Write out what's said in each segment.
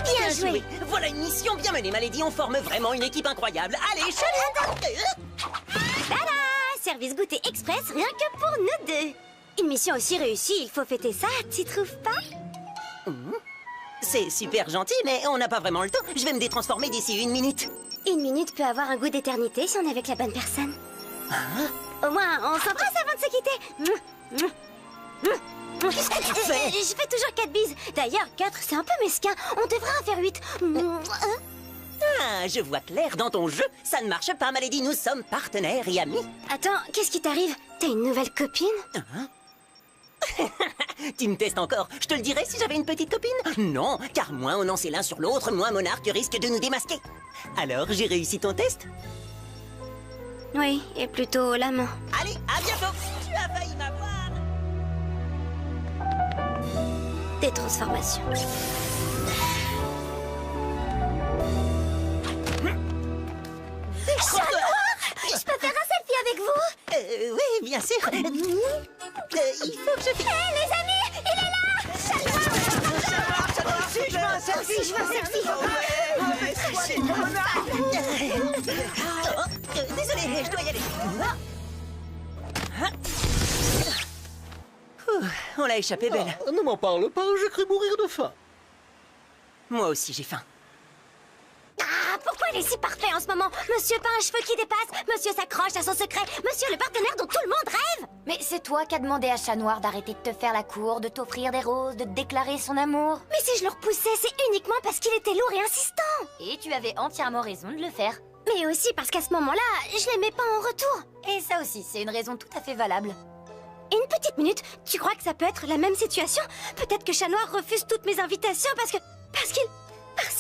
Bien joué. Voilà une mission bien menée, Malédie. On forme vraiment une équipe incroyable. Allez, chalet. Tada! Service goûter express rien que pour nous deux. Une mission aussi réussie, il faut fêter ça, tu trouves pas? C'est super gentil, mais on n'a pas vraiment le temps. Je vais me détransformer d'ici 1 minute. 1 minute peut avoir un goût d'éternité si on est avec la bonne personne. Au moins, on s'embrasse avant de se quitter. Qu'est-ce que tu fais? Je fais toujours 4 bises. D'ailleurs, 4, c'est un peu mesquin. On devrait en faire 8. Ah, je vois clair dans ton jeu. Ça ne marche pas, Malédie. Nous sommes partenaires et amis. Attends, qu'est-ce qui t'arrive? T'as une nouvelle copine? Tu me testes encore. Je te le dirais si j'avais une petite copine? Non, car moins on en sait l'un sur l'autre, moins Monarque risque de nous démasquer. Alors, j'ai réussi ton test? Oui, et plutôt l'amant. Allez, à bientôt. Tu as failli m'avoir. Des transformations. Je peux faire un selfie avec vous? Oui, bien sûr. Il faut que je... Hé, les amis, il est là! Je veux un selfie, je veux un selfie. Désolé, je dois y aller. On l'a échappé belle. Ne m'en parle pas, j'ai cru mourir de faim. Moi aussi, j'ai faim. Ah, pourquoi il est si parfait en ce moment? Monsieur pas un cheveu qui dépasse, monsieur s'accroche à son secret, monsieur le partenaire dont tout le monde rêve. Mais c'est toi qui as demandé à Chat Noir d'arrêter de te faire la cour, de t'offrir des roses, de te déclarer son amour. Mais si je le repoussais, c'est uniquement parce qu'il était lourd et insistant. Et tu avais entièrement raison de le faire. Mais aussi parce qu'à ce moment-là, je l'aimais pas en retour. Et ça aussi, c'est une raison tout à fait valable. Une petite minute, tu crois que ça peut être la même situation? Peut-être que Chat Noir refuse toutes mes invitations parce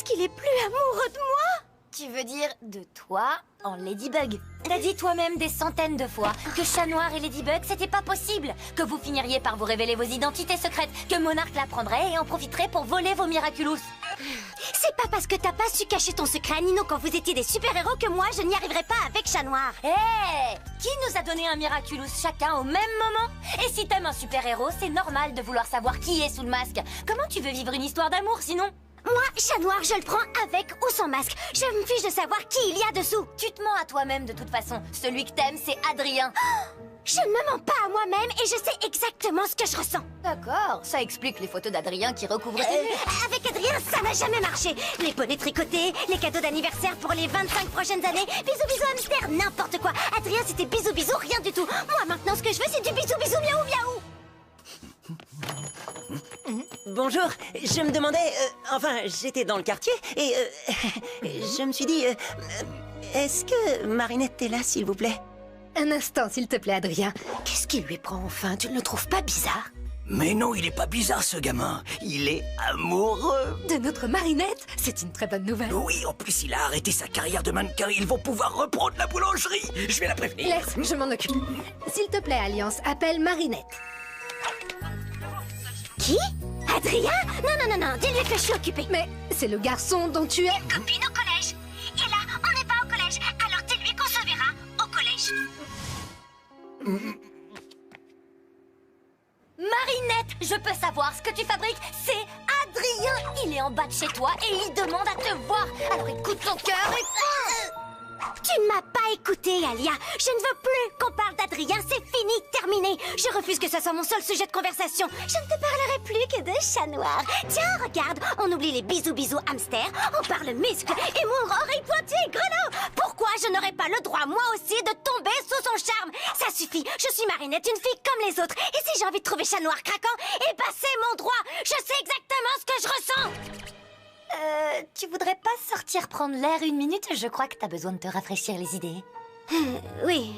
qu'il est plus amoureux de moi. Tu veux dire de toi en Ladybug. T'as dit toi-même des centaines de fois que Chat Noir et Ladybug, c'était pas possible. Que vous finiriez par vous révéler vos identités secrètes, que Monarque l'apprendrait et en profiterait pour voler vos Miraculous. C'est pas parce que t'as pas su cacher ton secret à Nino quand vous étiez des super-héros que moi, je n'y arriverai pas avec Chat Noir. Hé! Qui nous a donné un Miraculous chacun au même moment? Et si t'aimes un super-héros, c'est normal de vouloir savoir qui est sous le masque. Comment tu veux vivre une histoire d'amour sinon? Moi, Chat Noir, je le prends avec ou sans masque. Je me fiche de savoir qui il y a dessous. Tu te mens à toi-même de toute façon. Celui que t'aimes, c'est Adrien. Je ne me mens pas à moi-même et je sais exactement ce que je ressens. D'accord, ça explique les photos d'Adrien qui recouvrent tes murs. Avec Adrien, ça n'a jamais marché. Les bonnets tricotés, les cadeaux d'anniversaire pour les 25 prochaines années, bisous bisous hamster, n'importe quoi. Adrien, c'était bisous bisous, rien du tout. Moi, maintenant, ce que je veux, c'est du bisou bisou miaou miaou. Bonjour, je me demandais... enfin, j'étais dans le quartier et... je me suis dit... est-ce que Marinette est là, s'il vous plaît? Un instant, s'il te plaît, Adrien. Qu'est-ce qui lui prend enfin? Tu ne le trouves pas bizarre? Mais non, il est pas bizarre, ce gamin. Il est amoureux. De notre Marinette? C'est une très bonne nouvelle. Oui, en plus, il a arrêté sa carrière de mannequin. Ils vont pouvoir reprendre la boulangerie. Je vais la prévenir. Laisse, je m'en occupe. S'il te plaît, Alliance, appelle Marinette. Qui? Adrien? Non, dis-lui que je suis occupée. Mais c'est le garçon dont tu es... Copine au collège. Et là, on n'est pas au collège, alors dis-lui qu'on se verra au collège. Marinette, je peux savoir ce que tu fabriques. C'est Adrien. Il est en bas de chez toi et il demande à te voir. Alors écoute ton cœur et... Tu ne m'as pas écouté, Alia. Je ne veux plus qu'on parle d'Adrien. C'est fini, terminé. Je refuse que ça soit mon seul sujet de conversation. Je ne te parlerai plus que de Chat Noir. Tiens, regarde, on oublie les bisous bisous hamster. On parle muscles, humour, oreilles pointées, grelots. Pourquoi je n'aurais pas le droit, moi aussi, de tomber sous son charme? Ça suffit. Je suis Marinette, une fille comme les autres. Et si j'ai envie de trouver Chat Noir craquant, eh ben c'est mon droit. Je sais exactement ce que je ressens. Tu voudrais pas sortir prendre l'air 1 minute? Je crois que t'as besoin de te rafraîchir les idées. Oui,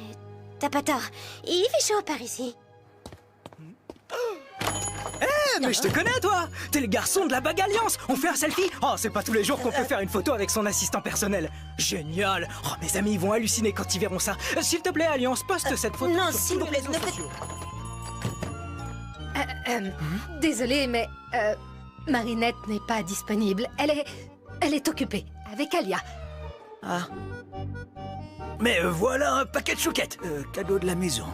t'as pas tort. Il fait chaud par ici. Mais je te connais, toi! T'es le garçon de la Bug Alliance! On fait un selfie? Oh, c'est pas tous les jours qu'on peut faire une photo avec son assistant personnel. Génial! Oh, mes amis, ils vont halluciner quand ils verront ça. S'il te plaît, Alliance, poste cette photo non, sur s'il tous vous les plaît, réseaux ne faites- sociaux. Désolée, mais... Marinette n'est pas disponible. Elle est occupée avec Alia. Ah, Mais voilà un paquet de chouquettes. Cadeau de la maison.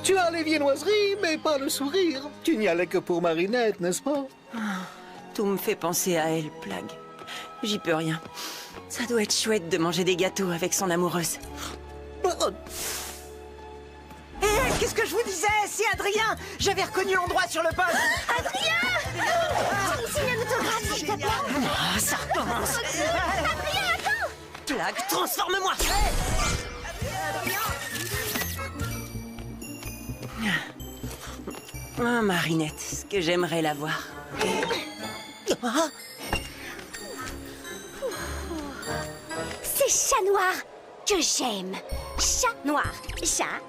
Tu as les viennoiseries, mais pas le sourire. Tu n'y allais que pour Marinette, n'est-ce pas? Tout me fait penser à elle, Plague. J'y peux rien. Ça doit être chouette de manger des gâteaux avec son amoureuse. Qu'est-ce que je vous disais? C'est Adrien! J'avais reconnu l'endroit sur le poste! Adrien! Signe un autographe, s'il te plaît. Ah, ça recommence! Adrien, attends! Plague, transforme-moi! Ah, Marinette, ce que j'aimerais la voir. Ah, C'est Chat Noir que j'aime. Chat Noir. Chat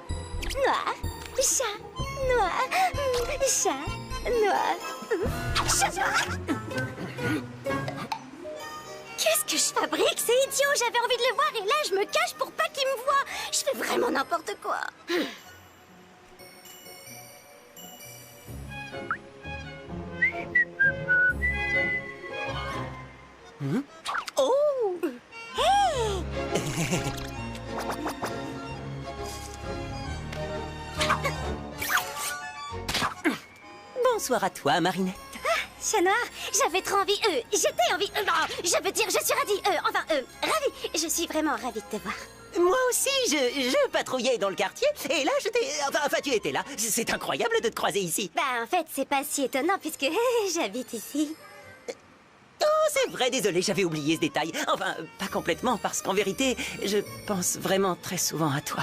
Noir. Chat Noir. Chat Noir. Chat Noir. Qu'est-ce que je fabrique? C'est idiot. J'avais envie de le voir et là, je me cache pour pas qu'il me voie. Je fais vraiment n'importe quoi. oh! Hey! Bonsoir à toi, Marinette. Chat Noir, j'avais trop envie. J'étais envie. Non, je veux dire, je suis ravie. Ravie. Je suis vraiment ravie de te voir. Moi aussi, je patrouillais dans le quartier, et là, Enfin, tu étais là. C'est incroyable de te croiser ici. Bah, en fait, c'est pas si étonnant puisque j'habite ici. Oh, c'est vrai, désolé, j'avais oublié ce détail. Enfin, pas complètement, parce qu'en vérité, je pense vraiment très souvent à toi.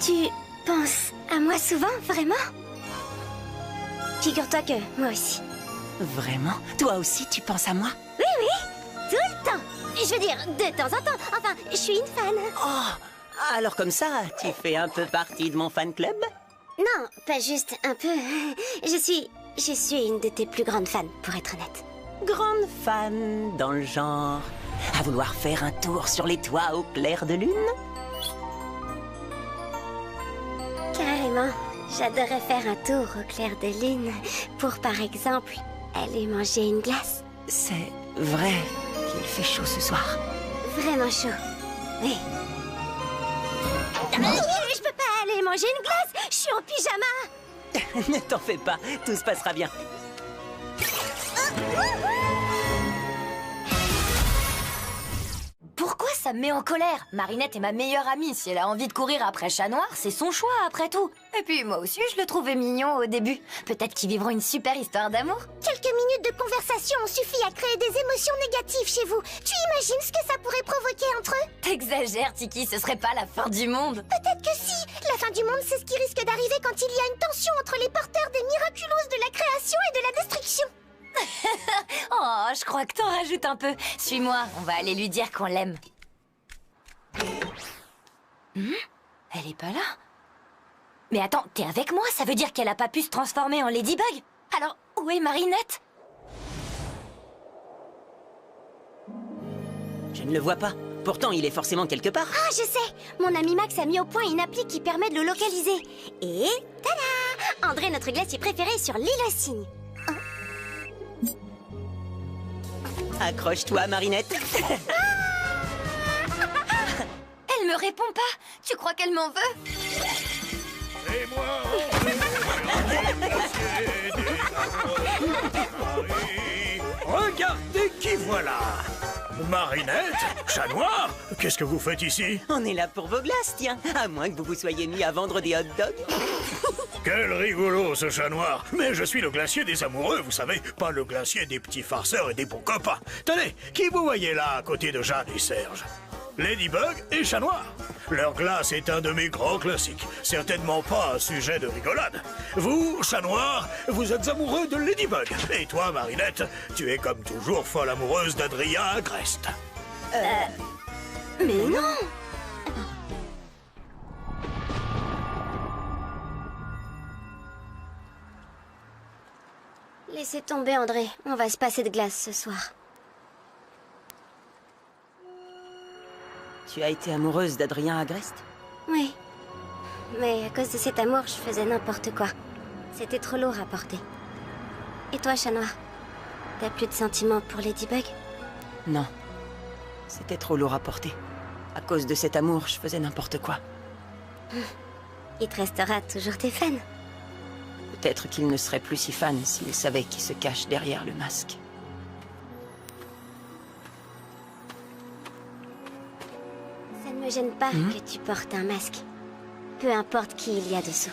Tu penses à moi souvent, vraiment? Figure-toi que moi aussi. Vraiment? Toi aussi, tu penses à moi? Oui, oui, tout le temps. Je veux dire, de temps en temps. Enfin, je suis une fan. Oh, alors comme ça, tu fais un peu partie de mon fan club? Non, pas juste un peu. Je suis une de tes plus grandes fans, pour être honnête. Grande fan dans le genre à vouloir faire un tour sur les toits au clair de lune? Carrément. J'adorerais faire un tour au clair de lune pour, par exemple, aller manger une glace. C'est vrai qu'il fait chaud ce soir. Vraiment chaud. Oui. Je peux pas aller manger une glace. Je suis en pyjama. Ne t'en fais pas, tout se passera bien. Pourquoi ça me met en colère? Marinette est ma meilleure amie. Si elle a envie de courir après Chat Noir, c'est son choix après tout. Et puis moi aussi, je le trouvais mignon au début. Peut-être qu'ils vivront une super histoire d'amour. Quelques minutes de conversation ont suffi à créer des émotions négatives chez vous. Tu imagines ce que ça pourrait provoquer entre eux? T'exagères, Tiki, ce serait pas la fin du monde. Peut-être que si. La fin du monde, c'est ce qui risque d'arriver quand il y a une tension entre les porteurs des miraculous de la création et de la destruction. Oh, je crois que t'en rajoutes un peu. Suis-moi, on va aller lui dire qu'on l'aime. Elle est pas là. Mais attends, t'es avec moi? Ça veut dire qu'elle a pas pu se transformer en Ladybug? Alors, où est Marinette? Je ne le vois pas. Pourtant, il est forcément quelque part. Ah, je sais. Mon ami Max a mis au point une appli qui permet de le localiser. Et tada! André, notre glacier préféré, sur l'île aux cygnes. Accroche-toi, Marinette. Elle me répond pas. Tu crois qu'elle m'en veut? Et moi, regardez qui voilà! Marinette? Chat Noir? Qu'est-ce que vous faites ici? On est là pour vos glaces, tiens. À moins que vous vous soyez mis à vendre des hot dogs. Quel rigolo ce Chat Noir! Mais je suis le glacier des amoureux, vous savez, pas le glacier des petits farceurs et des bons copains. Tenez, qui vous voyez là à côté de Jeanne et Serge? Ladybug et Chat Noir. Leur glace est un de mes grands classiques, certainement pas un sujet de rigolade. Vous, Chat Noir, vous êtes amoureux de Ladybug. Et toi, Marinette, tu es comme toujours folle amoureuse d'Adrien Agreste. Mais non! Laissez tomber, André. On va se passer de glace ce soir. Tu as été amoureuse d'Adrien Agreste? Oui. Mais à cause de cet amour, je faisais n'importe quoi. C'était trop lourd à porter. Et toi, Chat Noir? T'as plus de sentiments pour Ladybug? Non. C'était trop lourd à porter. À cause de cet amour, je faisais n'importe quoi. Il te restera toujours tes fans. Peut-être qu'il ne serait plus si fan s'il savait qui se cache derrière le masque. Ça ne me gêne pas que tu portes un masque. Peu importe qui il y a dessous.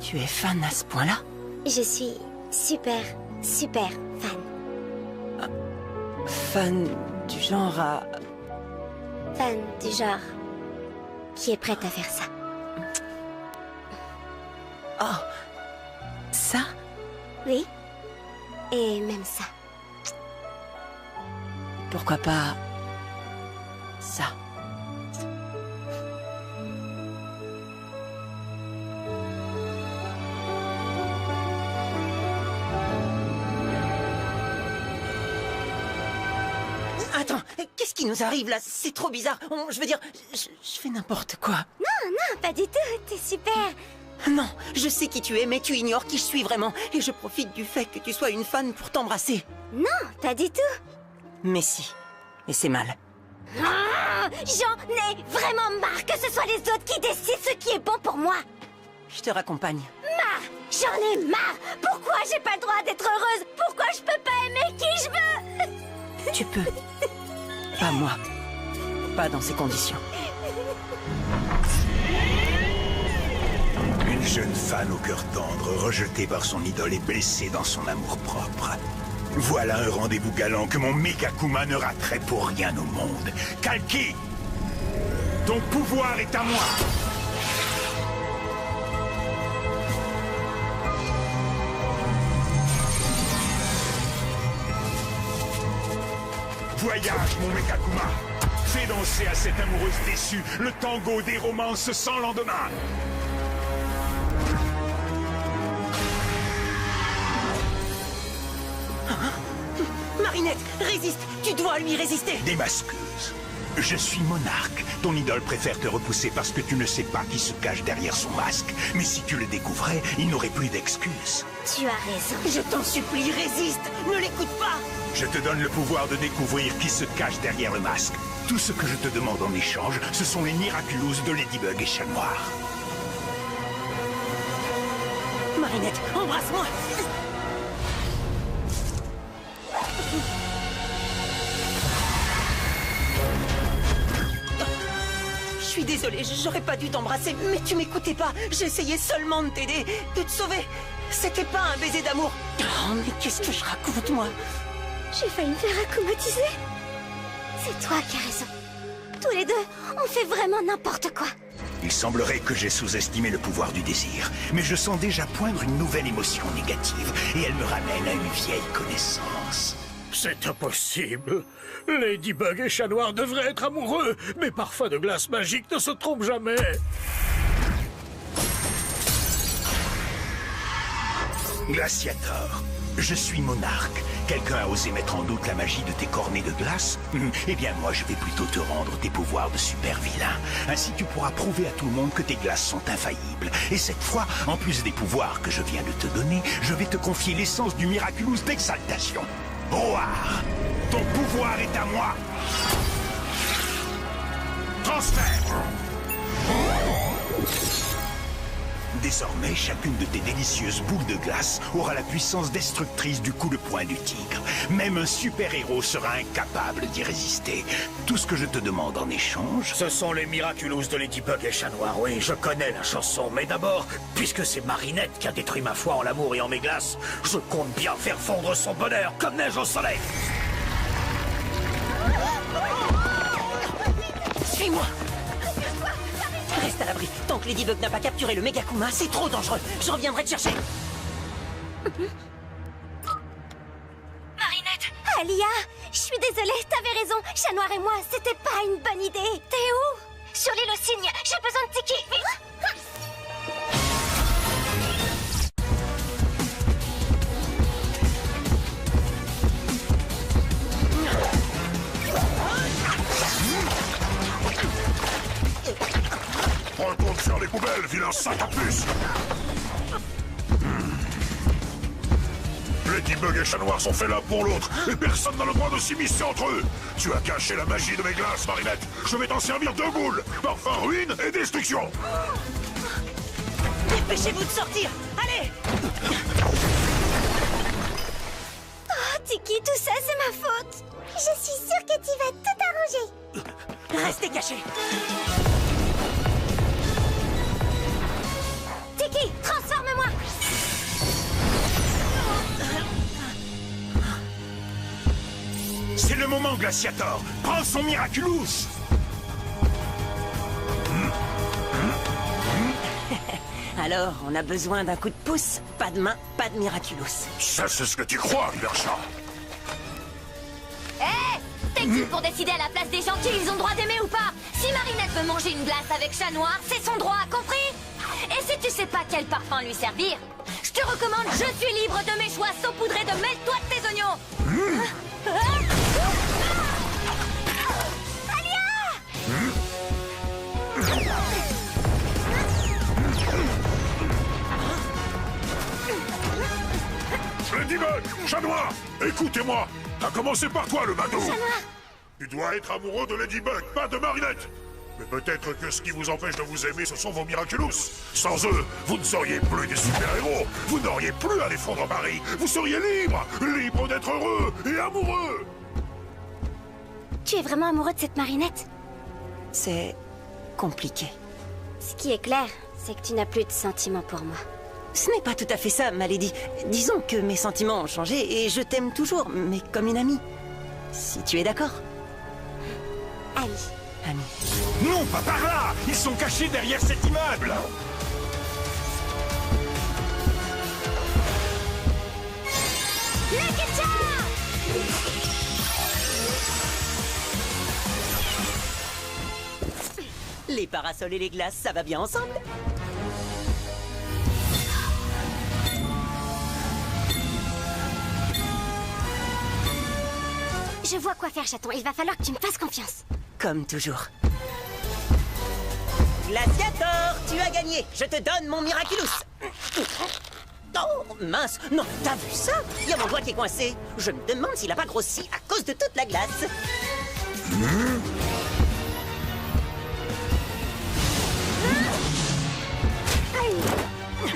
Tu es fan à ce point-là? Je suis super, super fan. Fan du genre à... Fan du genre qui est prête à faire ça. Oh, ça? Oui, et même ça. Pourquoi pas... ça? Attends, qu'est-ce qui nous arrive là? C'est trop bizarre. Je veux dire, je fais n'importe quoi. Non, pas du tout, t'es super. Non, je sais qui tu es, mais tu ignores qui je suis vraiment. Et je profite du fait que tu sois une fan pour t'embrasser. Non, pas du tout. Mais si. Et c'est mal. J'en ai vraiment marre que ce soit les autres qui décident ce qui est bon pour moi. Je te raccompagne. Marre, j'en ai marre. Pourquoi j'ai pas le droit d'être heureuse? Pourquoi je peux pas aimer qui je veux? Tu peux. Pas moi. Pas dans ces conditions. Une jeune fan au cœur tendre, rejetée par son idole et blessée dans son amour-propre. Voilà un rendez-vous galant que mon Megakuma ne raterait pour rien au monde. Kalki, ton pouvoir est à moi. Voyage, mon Megakuma. Fais danser à cette amoureuse déçue le tango des romances sans lendemain. Marinette, résiste! Tu dois lui résister! Démasqueuse. Je suis monarque. Ton idole préfère te repousser parce que tu ne sais pas qui se cache derrière son masque. Mais si tu le découvrais, il n'aurait plus d'excuses. Tu as raison. Je t'en supplie, résiste! Ne l'écoute pas! Je te donne le pouvoir de découvrir qui se cache derrière le masque. Tout ce que je te demande en échange, ce sont les Miraculous de Ladybug et Chat Noir. Marinette, embrasse-moi! Je suis désolée, j'aurais pas dû t'embrasser, mais tu m'écoutais pas. J'essayais seulement de t'aider, de te sauver. C'était pas un baiser d'amour. Oh, mais qu'est-ce que je raconte, moi? J'ai failli me faire accommotiser. C'est toi qui as raison. Tous les deux, on fait vraiment n'importe quoi. Il semblerait que j'ai sous-estimé le pouvoir du désir, mais je sens déjà poindre une nouvelle émotion négative, et elle me ramène à une vieille connaissance. C'est impossible. Ladybug et Chat Noir devraient être amoureux, mais Parfum de glace magique ne se trompe jamais. Glaciator, je suis monarque. Quelqu'un a osé mettre en doute la magie de tes cornets de glace? Eh bien, moi, je vais plutôt te rendre tes pouvoirs de super vilain. Ainsi, tu pourras prouver à tout le monde que tes glaces sont infaillibles. Et cette fois, en plus des pouvoirs que je viens de te donner, je vais te confier l'essence du Miraculous d'exaltation. Roar, ton pouvoir est à moi. Transfert. Désormais, chacune de tes délicieuses boules de glace aura la puissance destructrice du coup de poing du tigre. Même un super-héros sera incapable d'y résister. Tout ce que je te demande en échange... Ce sont les Miraculous de Ladybug et Chat Noir, oui, je connais la chanson. Mais d'abord, puisque c'est Marinette qui a détruit ma foi en l'amour et en mes glaces, je compte bien faire fondre son bonheur comme neige au soleil. Suis-moi! Reste à l'abri. Tant que Ladybug n'a pas capturé le Megakuma, c'est trop dangereux. Je reviendrai te chercher. Marinette! Alia, je suis désolée, t'avais raison. Chat Noir et moi, c'était pas une bonne idée. T'es où? Sur l'île aux cygnes, j'ai besoin de Tiki. Retourne sur les poubelles, vilain sac à puce. Ladybug et Chat Noir sont faits l'un pour l'autre, et personne n'a le droit de s'immiscer entre eux. Tu as caché la magie de mes glaces, Marinette. Je vais t'en servir deux boules. Parfum, ruine et destruction. Dépêchez-vous de sortir. Allez! Oh, Tiki, tout ça, c'est ma faute. Je suis sûre que tu vas tout arranger. Restez cachés. Tiki, transforme-moi. C'est le moment, Glaciator. Prends son Miraculous. Alors, on a besoin d'un coup de pouce. Pas de main, pas de Miraculous. Ça, c'est ce que tu crois, Riverchat. Hé, t'es qui pour décider à la place des gens qui ils ont droit d'aimer ou pas? Si Marinette veut manger une glace avec Chat Noir, c'est son droit, compris? Et si tu sais pas quel parfum lui servir, je te recommande Je suis libre de mes choix saupoudrés de mêle-toi de tes oignons. Ladybug, Chat Noir, écoutez-moi. À commencer par toi, le mado. Chat Noir. Tu dois être amoureux de Ladybug, pas de Marinette. Mais peut-être que ce qui vous empêche de vous aimer, ce sont vos Miraculous. Sans eux, vous ne seriez plus des super-héros. Vous n'auriez plus à défendre Paris. Vous seriez libre, libre d'être heureux et amoureux. Tu es vraiment amoureux de cette Marinette? C'est compliqué. Ce qui est clair, c'est que tu n'as plus de sentiments pour moi. Ce n'est pas tout à fait ça, ma lady. Disons que mes sentiments ont changé et je t'aime toujours, mais comme une amie. Si tu es d'accord. Amie. Amie. Non, pas par là. Ils sont cachés derrière cet immeuble. Lucky Charm! Les parasols et les glaces, ça va bien ensemble? Je vois quoi faire, chaton. Il va falloir que tu me fasses confiance. Comme toujours. Glaciator, tu as gagné. Je te donne mon Miraculous. Oh, mince. Non, t'as vu ça? Il y a mon doigt qui est coincé. Je me demande s'il a pas grossi à cause de toute la glace.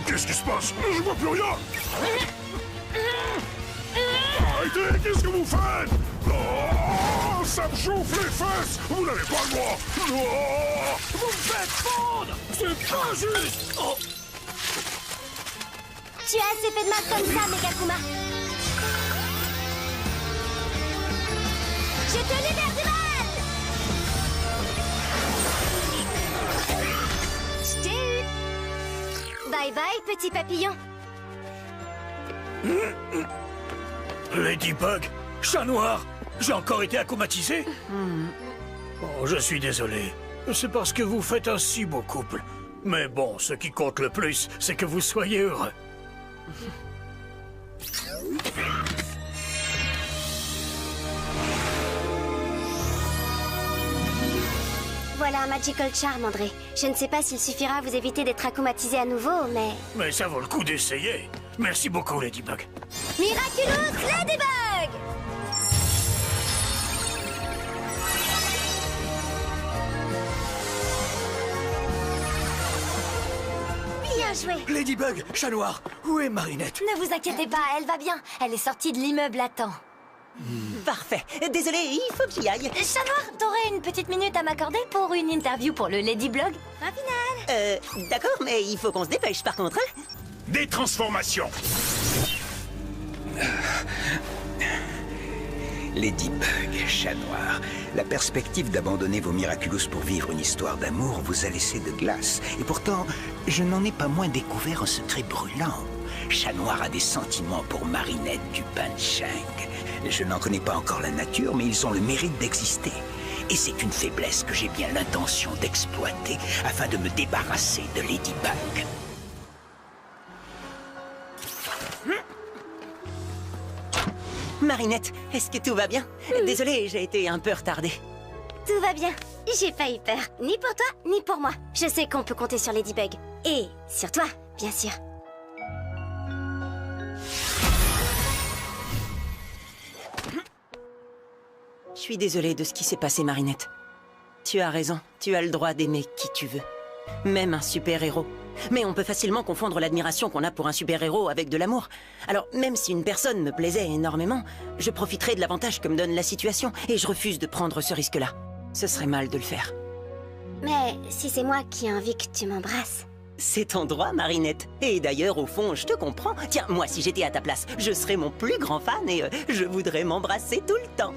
Qu'est-ce qui se passe? Je vois plus rien. Arrêtez, qu'est-ce que vous faites? Oh, ça me chauffe les fesses. Vous n'avez pas le droit. Oh, vous me faites fondre. C'est pas juste. Oh. Tu as assez fait de mal comme ça, Megakuma. Je te libère du mal. Je t'ai eu. Bye bye, petit papillon. Ladybug, Chat Noir, j'ai encore été akumatisé? Oh, je suis désolé. C'est parce que vous faites un si beau couple. Mais bon, ce qui compte le plus, c'est que vous soyez heureux. Voilà un Magical Charm, André. Je ne sais pas s'il suffira à vous éviter d'être akumatisé à nouveau, mais... Mais ça vaut le coup d'essayer. Merci beaucoup, Ladybug. Miraculous Ladybug! Bien joué. Ladybug, Chat Noir, où est Marinette? Ne vous inquiétez pas, elle va bien. Elle est sortie de l'immeuble à temps. Parfait. Désolé, il faut que j'y aille. Chat Noir, t'aurais une petite minute à m'accorder pour une interview pour le Ladyblog? Fin finale. D'accord, mais il faut qu'on se dépêche par contre, hein? Des transformations. Ladybug, Chat Noir, la perspective d'abandonner vos Miraculous pour vivre une histoire d'amour vous a laissé de glace. Et pourtant, je n'en ai pas moins découvert un secret brûlant. Chat Noir a des sentiments pour Marinette du Bansheng. Je n'en connais pas encore la nature, mais ils ont le mérite d'exister. Et c'est une faiblesse que j'ai bien l'intention d'exploiter afin de me débarrasser de Ladybug. Marinette, est-ce que tout va bien? Désolé, j'ai été un peu retardée. Tout va bien. J'ai pas eu peur. Ni pour toi, ni pour moi. Je sais qu'on peut compter sur Ladybug. Et sur toi, bien sûr. suis désolée de ce qui s'est passé, Marinette. Tu as raison, tu as le droit d'aimer qui tu veux. Même un super-héros. Mais on peut facilement confondre l'admiration qu'on a pour un super-héros avec de l'amour. Alors, même si une personne me plaisait énormément, je profiterai de l'avantage que me donne la situation, et je refuse de prendre ce risque-là. Ce serait mal de le faire. Mais si c'est moi qui ai envie que tu m'embrasses... C'est ton droit, Marinette. Et d'ailleurs, au fond, je te comprends. Tiens, moi, si j'étais à ta place, je serais mon plus grand fan et je voudrais m'embrasser tout le temps.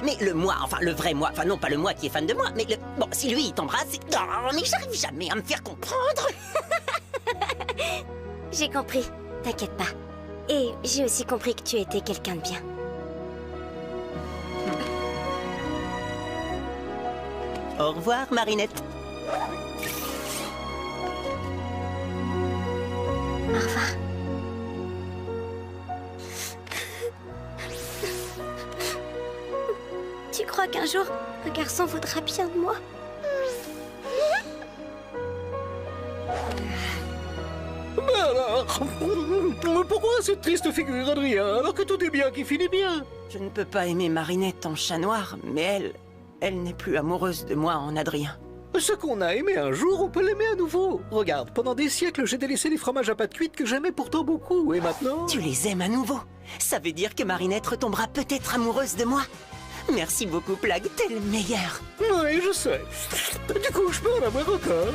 Mais le moi, enfin le vrai moi, enfin non pas le moi qui est fan de moi, mais le... Bon, si lui il t'embrasse, c'est... Oh, mais j'arrive jamais à me faire comprendre. J'ai compris, t'inquiète pas. Et j'ai aussi compris que tu étais quelqu'un de bien. Au revoir, Marinette. Au revoir. Tu crois qu'un jour, un garçon voudra bien de moi? Mais alors, pourquoi cette triste figure, Adrien, alors que tout est bien qui finit bien? Je ne peux pas aimer Marinette en chat noir, mais elle n'est plus amoureuse de moi en Adrien. Ce qu'on a aimé un jour, on peut l'aimer à nouveau. Regarde, pendant des siècles, j'ai délaissé les fromages à pâte cuite que j'aimais pourtant beaucoup, et maintenant... Tu les aimes à nouveau? Ça veut dire que Marinette retombera peut-être amoureuse de moi. Merci beaucoup, Plagg, t'es le meilleur. Oui, je sais. Du coup, je peux en avoir encore.